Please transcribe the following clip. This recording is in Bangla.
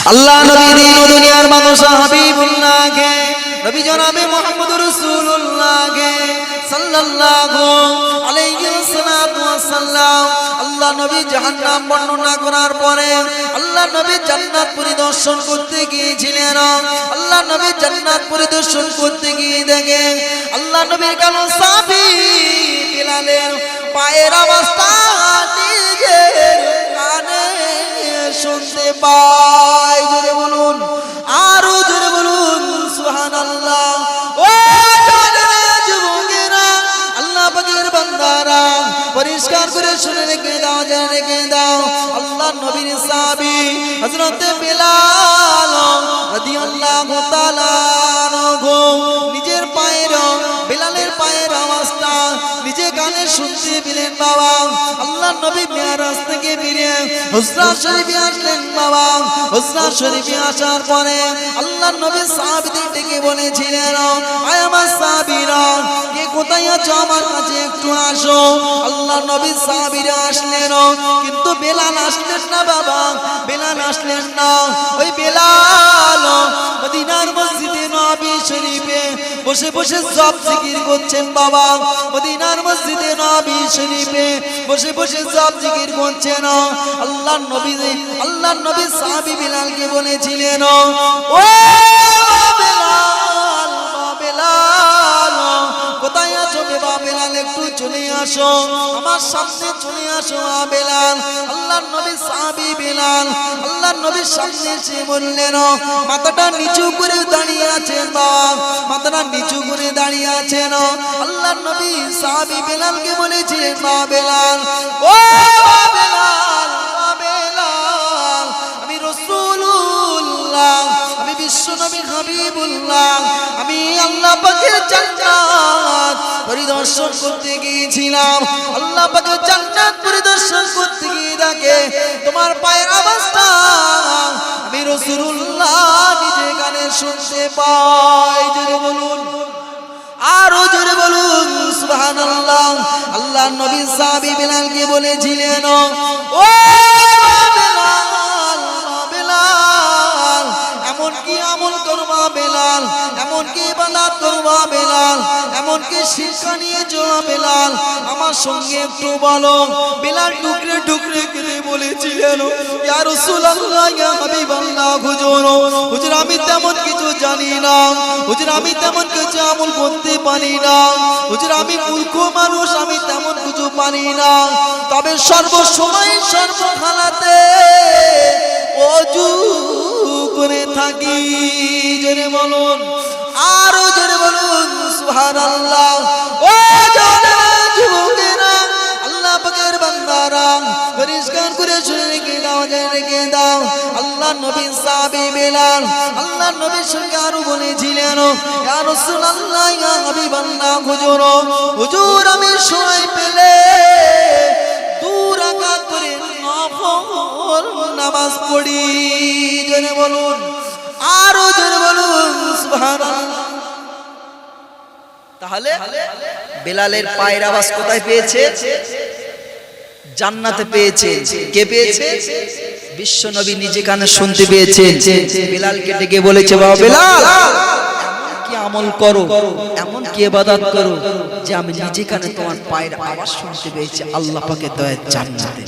আল্লাহ নবী দিন ও দুনিয়ার মানুষ হাবিবুল্লাহকে নবী জনাবে মুহাম্মদ রাসূলুল্লাহকে সাল্লাল্লাহু আলাইহি ওয়াসাল্লাম আল্লাহ নবী জাহান্নাম বর্ণনা করার পরে আল্লাহ নবী জান্নাত পরিদর্শন করতে গিয়েছিলেন। আল্লাহ নবী জান্নাত পরিদর্শন করতে গিয়ে দেখে আল্লাহ নবীর কালো সাহাবী বিলালের পায়ের আওয়াজটা নিজের কানে শুনতে পায়। জোরে বলুন, আরো জোরে বলুন সুবহানাল্লাহ। ও যুবকেরা, আল্লাহ পাকের বান্দারা, পরিষ্কার করে শুনে রেখে দাও, জেনে রেখে দাও। আল্লাহ নবীর সাহাবী হযরত বিলাল রাদিয়াল্লাহু তাআলা আনহু নিজের পায়ের, বিলালের পায়ের আওয়াজটা নিজে কানে শুনতে পেলেন। বাবা আল্লাহ নবী মিরাজ থেকে ফিরে হুজরা শরীফে আসলেন। বাবা হুজরা শরীফে আসার পরে আল্লাহ নবী সাহাবীদের ডেকে বলেছিলেন, আয় আমার সাহাবীরা, কে কোথায় আছো আমার কাছে একটু আসো। আল্লাহ নবী সাহাবীরা আসলেন, কিন্তু বেলাল আসলেন না। বাবা বেলাল আসলেন না। ওই বেলাল মদিনার মসজিদে নববী শরীফে বসে বসে সব জিকির করছেন। বাবা মদিনার মসজিদে নববী শরীফে বসে বসে সব জিকির করছেন। আল্লাহ নবী সাহাবী বিলালকে বলেছিলেন, ও বেলাল, বেলাল কোথায় আছো? বেলাল একটু চলে আসো, আমার সামনে চলে আসো বেলাল। আল্লাহ নবী সাহাবী বেলাল আল্লাহ নবীর সামনে এসে বললেন, মাথাটা নিচু করে দাঁড়িয়ে আছেন। বাবা মাথাটা নিচু করে দাঁড়িয়ে আছেন। আল্লাহ নবী সাহাবী বেলালকে বলেছিলেন, মা বেলাল, ও বেলাল, বেলাল আমি রাসূলুল্লাহ, আমি বিশ্বনবী হাবিবুল্লাহ, আমি আল্লাহ পাকের জান্নাত পরিদর্শন করতে গিয়েছিলাম। আল্লাহ পাকের জান্নাত পরিদর্শন করতে গিয়ে দেখে তোমার পায়ের আওয়াজটা আমি রাসূলুল্লাহ নিজে কানে শুনতে পাই। জোরে বলুন, আরো জোরে বলুন সুবহানাল্লাহ। আল্লাহ নবী সাহাবী বেলালকে বলেছিলেন, ও বেলাল, বেলাল এমন কি আমল করবা বেলাল, এমন কি ইবাদত করবা বেলাল, এমন কি শিক্ষা নিয়ে যাওয়া বেলাল, আমার সঙ্গে একটু বলো। বেলাল টুকরে টুকরে কেটে বলেছিলেন, ইয়া রাসূলুল্লাহ, ইয়া হাবিবাল্লাহ, হুজুর আমি তেমন কিছু জানি না, হুজুর আমি তেমন কিছু আমল করতে পারি না, হুজুর আমি মূর্খ মানুষ, আমি তেমন কিছু পারি না, তবে সর্বসময় সর্বখালাতে ওযু করে থাকি। জোরে বলুন, আরো জোরে বলুন সুবহানাল্লাহ। ও যুবকেরা, আল্লাহ পাকের বান্দারা, পরিষ্কার করে শুনে রেখে দাও, জেনে রেখে দাও। আল্লাহ নবী সাহাবী বেলাল আল্লাহ নবীর সঙ্গে আরো বলেছিলেন, ইয়া রাসূলুল্লাহ, ইয়া হাবিবাল্লাহ, হুজুর আমি সময় পেলে 2 রাকাত করে নফল নামাজ পড়ি। জোরে বলুন, আরো জোরে বলুন সুবহানাল্লাহ। তাহলে বেলালের পায়ের আওয়াজ কোথায় পেয়েছে? জান্নাতে পেয়েছে। কে পেয়েছে? বিশ্ব নবী নিজে কানে শুনতে পেয়েছেন। বেলালকে ডেকে বলেছে, বাবা বেলাল এমন কি আমল করো, এমন কি ইবাদত করো যে আমি নিজে কানে তোমার পায়ের আওয়াজ শুনতে পেয়েছি আল্লাহ পাকের দয়ায় জান্নাতে।